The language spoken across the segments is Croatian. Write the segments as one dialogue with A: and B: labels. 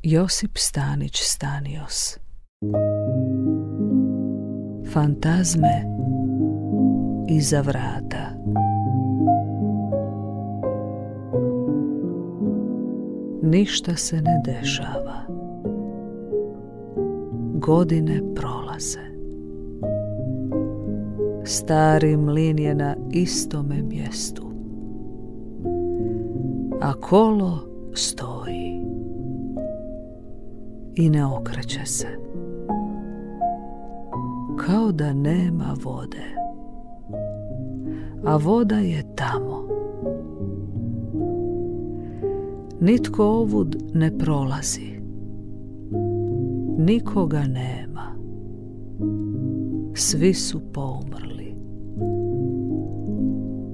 A: Josip Stanić Stanios. Fantazme iza vrata. Ništa se ne dešava. Godine prolaze. Stari mlin je na istome mjestu, a kolo stoji i ne okreće se, kao da nema vode, a voda je tamo. Nitko ovud ne prolazi, nikoga nema, svi su poumrli.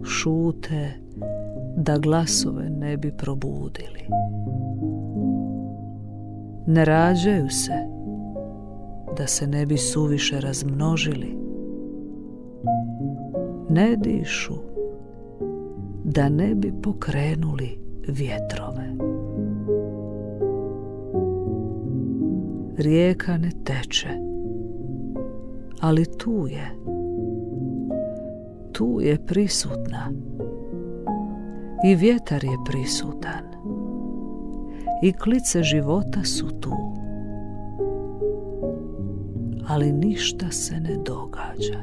A: Šute da glasove ne bi probudili. Ne rađaju se da se ne bi suviše razmnožili. Ne dišu da ne bi pokrenuli vjetrove. Rijeka ne teče, ali tu je prisutna. I vjetar je prisutan. I klice života su tu. Ali ništa se ne događa.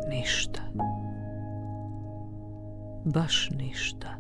A: Ništa. Baš ništa.